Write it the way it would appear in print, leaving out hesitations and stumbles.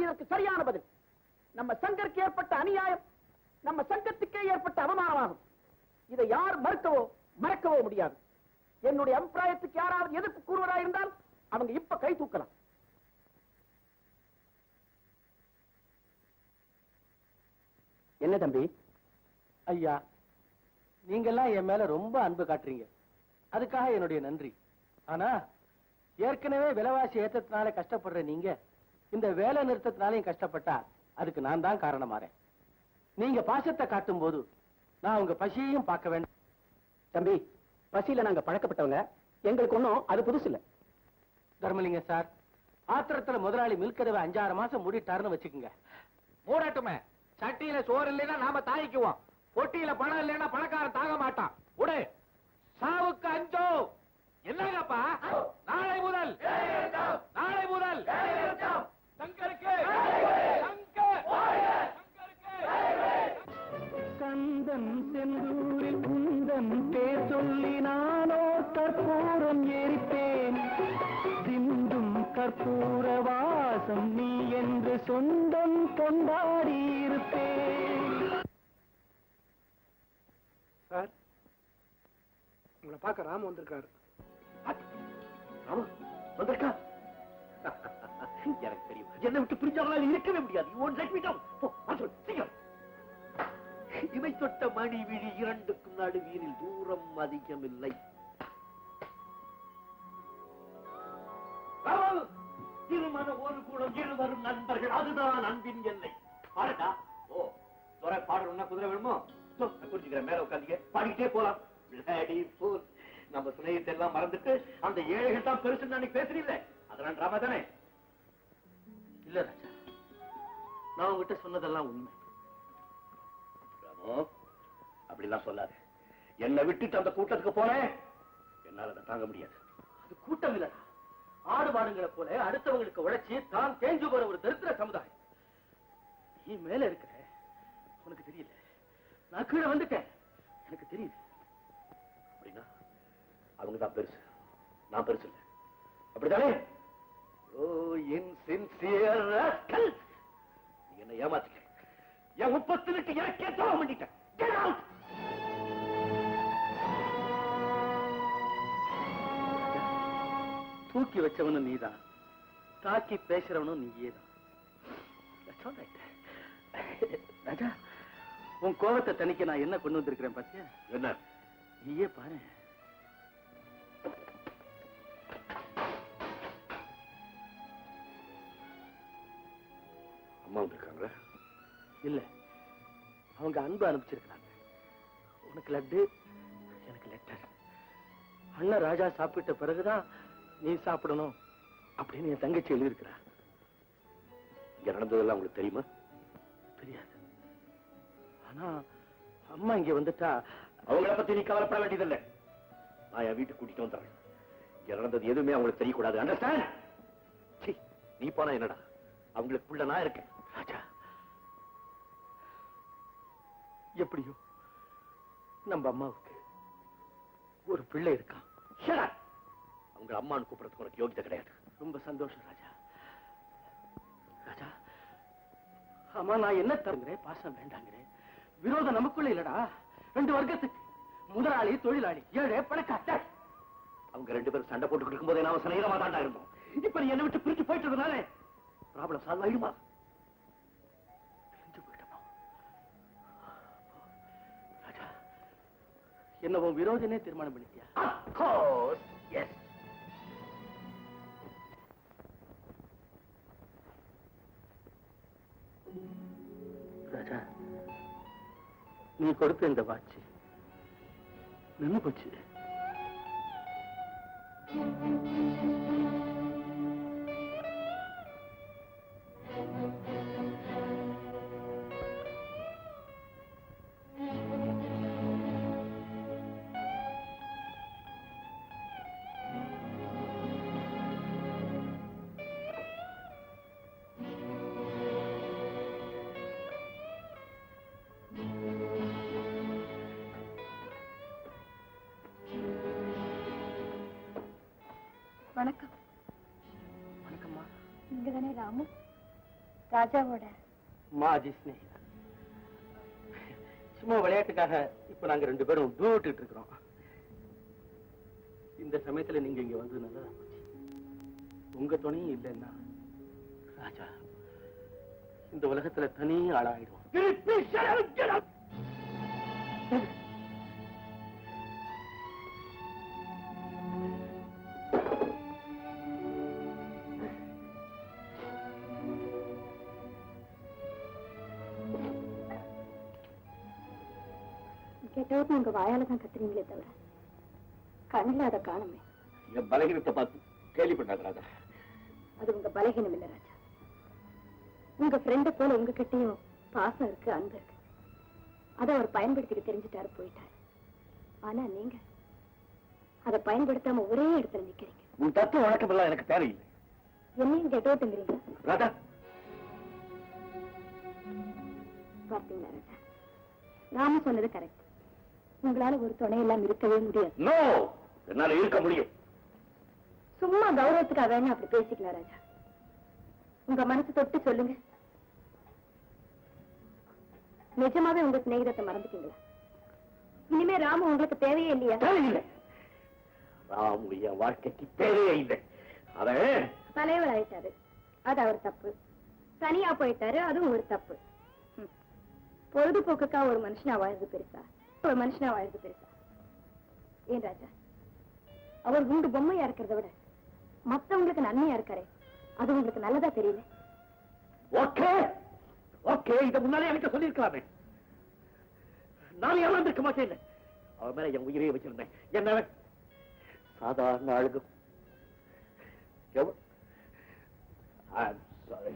அதுதான் இதற்கு சரியான பதில். நம்ம சங்கருக்கு ஏற்பட்ட அநியாயம் நம்ம சங்கத்துக்கே ஏற்பட்ட அவமானமாகும். இதை யார் மறக்கவோ முடியாது. என்னுடைய அபிப்பிராயத்துக்கு யாராவது எதிர்ப்பு கூறுவதாயிருந்தால் அவங்க இப்ப கை தூக்கலாம். என்ன தம்பி? ஐயா, நீங்கெல்லாம் என் மேல ரொம்ப அன்பு காட்டுறீங்க, அதுக்காக என்னுடைய நன்றி. ஆனா ஏற்கனவே விலைவாசி ஏற்றத்தினால கஷ்டப்படுற நீங்க இந்த வேலை நிறுத்தத்தினாலையும் கஷ்டப்பட்டா அதுக்கு நான் தான் காரணமாறேன். நீங்க பாசத்தை காட்டும் போது நான் உங்க பசியையும் பார்க்க வேண்டும். தம்பி, பசியில நாங்க பழக்கப்பட்டவங்க, எங்களுக்கு ஒண்ணும் அது புதுசு இல்ல. தர்மலிங்க சார், ஆத்திரத்துல முதலாளி மில்கதவை 5-6 மாசம் மூடிட்டாருன்னு வச்சுக்கோங்க. மூடட்டுமே. சட்டியில சோறு இல்லைன்னா நாம தாங்கிக்குவோம். பொட்டியில பணம் இல்லைன்னா பணக்காரன் தாங்க மாட்டான். உடே சாவுக்கு அஞ்சோ. என்னங்கப்பா, நாளை முதல் சங்கருக்கு கந்தன் செந்தூரில் குந்தன் பேர் சொல்லி நானோ கற்பூரம் எரிப்பேன். சிந்தும் கற்பூர வாசம் நீ என்று சொந்தம் கொண்டாடி இருப்பேன். சார், உங்களை பார்க்க ராம வந்திருக்காரு. வந்திருக்கா? எனக்கு தெரியும். என்னை விட்டு பிரிஞ்சவங்களால் இருக்கவே முடியாது. இவை தொட்ட மணி விழி இரண்டுக்கும் நடுவீரில் தூரம் அதிகமில்லை. திருமண ஒரு கூடம் இருவரும் நண்பர்கள், அதுதான் அன்பின் எல்லை. பாடட்டா? ஓ, பாடணும்னா குதிரை வேணுமோ? புரிஞ்சுக்கிறேன். மேல உட்காந்துக்க, பாடிக்கிட்டே போலாம். நம்ம சிநேகத்தை எல்லாம் மறந்துட்டு அந்த ஏழைகள் தான் பெருசு அன்னைக்கு பேசுறீங்களே, அதெல்லாம் டிராமா தானே? இல்ல ராஜா, நான் உங்ககிட்ட சொன்னதெல்லாம் உண்மை. ராமோ, அப்படிலாம் சொல்லாது. என்னை விட்டுட்டு அந்த கூட்டத்துக்கு போறேன், என்னால அதை தாங்க முடியாது. அது கூட்டம் இல்ல, ஆடு மாடுங்களை போல அடுத்தவங்களுக்கு உழைச்சி தான் தேஞ்சு போற ஒரு தரித்திர சமுதாயம். நீ மேல இருக்கிற, உனக்கு தெரியல. நான் கீழே வந்துட்டேன், எனக்கு தெரியுது. அப்படின்னா அவங்கதான் பெருசு, நான் பெருசு இல்லை, அப்படித்தானே? ஓ, இன்சின்சியர் ராஸ்கல், நீ என்ன ஏமாத்திட்ட. என் 30 எனக்கே துரோகம் பண்ணிட்டேன். Get out! தூக்கி வச்சவனும் நீதான், தாக்கி பேசுறவனும் நீயேதான். ராஜா, உன் கோபத்தை தணிக்க நான் என்ன கொண்டு வந்திருக்கிறேன் பாத்தியா? என்ன? நீயே பாரு. அம்மா வந்திருக்காங்களா? இல்ல, அவங்க அன்பு அனுப்பிச்சிருக்கிறாங்க. உனக்கு லட்டு, எனக்கு லெட்டர். அண்ணன் ராஜா சாப்பிட்ட பிறகுதான் நீ சாப்பிடணும் அப்படின்னு என் தங்கச்சி எழுதியிருக்கிறா. இங்க நடந்ததெல்லாம் உங்களுக்கு தெரியுமா? தெரியாது. ஆனா அம்மா இங்க வந்துட்டா அவங்கள பத்தி நீ கவலைப்பட வேண்டியதில்லை. நான் என் வீட்டுக்கு கூட்டிட்டு வந்துடுறேன். இங்க நடந்தது எதுவுமே அவங்களுக்கு தெரியக்கூடாது. அண்டர்ஸ்டாண்ட்? நீ போனா என்னடா, அவங்களுக்குள்ள நான் இருக்கேன். ராஜா, எப்படியோ நம்ம அம்மாவுக்கு ஒரு பிள்ளை இருக்கான். அவங்க அம்மான்னு கூப்பிடறதுக்கு உனக்கு யோகியதை கிடையாது. ரொம்ப சந்தோஷம் ராஜா. ராஜா, அம்மா நான் என்ன தருங்கிறேன், பாசம் வேண்டாங்கிறேன். விரோதம் நமக்குள்ள இல்லடா, 2 வர்க்கத்துக்கு. முதலாளி, தொழிலாளி, ஏழை, பணக்கார. அவங்க 2 பேரும் சண்டை போட்டு இருக்கும் போதே நாம சனீரமா தாண்டா இருந்தோம். இப்ப நீ என்ன விட்டு பிரிச்சு போயிட்டதுனால ப்ராப்ளம் சால்வ் ஆயிடுமா? பிரிஞ்சு போயிட்டோமா? ராஜா, என்னவோ விரோதனே தீர்மானம் பண்ணிட்டியா? Of course, yes. ராஜா, நீ கொடுத்த இந்த வாட்சி நின்னு போச்சு. வணக்கம். வணக்கம்மா. நீங்க தானே ராமு? ராஜாவோட மாஜி ஸ்னேகிதா. சும்மா விளையாட்டுக்காக இப்ப நாங்க 2 பேரும் தூவிட்டு இருக்கிறோம். இந்த சமயத்துல நீங்க இங்க வந்து நல்லதா போச்சு. உங்க துணையும் இல்லைன்னா ராஜா இந்த உலகத்துல தனி ஆளாயிடுவோம். கெட்டவர்னு உங்க வாயால தான் கத்துறீங்களே தவிர கண்ணில் அதை காணுமே. என் பலகீனத்தை பார்த்து கேள்விப்பட்டாங்க ராஜா. அது உங்க பலகீனம் இல்ல ராஜா. உங்க ஃப்ரெண்ட போல உங்ககிட்டயும் பாசம் இருக்கு, அன்பு இருக்கு. அதை அவர் பயன்படுத்திக்க தெரிஞ்சுட்டாரு, போயிட்டாரு. ஆனா நீங்க அதை பயன்படுத்தாம ஒரே இடத்துல நிக்கிறீங்க. உன் தத்துவ வழக்கம் எல்லாம் எனக்கு தேவையில்லை. என்னையும் கெட்டோட்டுங்கிறீங்க. ராஜா பார்த்தீங்களா ராஜா, ராம சொன்னது கரெக்ட். உங்களால ஒரு துணை எல்லாம் இருக்கவே முடியாது. நோ, என்னால இருக்க முடியும். சும்மா கௌரவத்துக்காக வேணும் அப்படி பேசிக்கலாம் ராஜா. உங்க மனசு தொட்டு சொல்லுங்க, நிஜமாவே உங்க சிநேகிதத்தை மறந்துட்டீங்களா? இனிமே ராமு உங்களுக்கு தேவையே இல்லையா? தேவையில்லை. ராமு என் வாழ்க்கைக்கு தேவையே இல்லை. அவன் தலைவர் ஆயிட்டாரு, அது அவர் தப்பு. தனியா போயிட்டாரு, அதுவும் ஒரு தப்பு. பொழுதுபோக்குக்கா ஒரு மனுஷனா வாழ்றது பெருசா, ஒரு மனுஷனா வாழ்றது பெருசா? ஏன் ராஜா, அவர் உண்டு பொம்மையா இருக்கிறத விட மத்தவங்களுக்கு நன்மையா இருக்காரே, அது உங்களுக்கு நல்லதா தெரியல? ஓகே ஓகே, இத முன்னாலே எனக்கு சொல்லியிருக்கலாமே. நான் ஏமாந்திருக்க மாட்டேன். அவன் மேல என் உயிரையே வச்சிருந்தேன். என்ன சாதாரண அழகு. I'm sorry.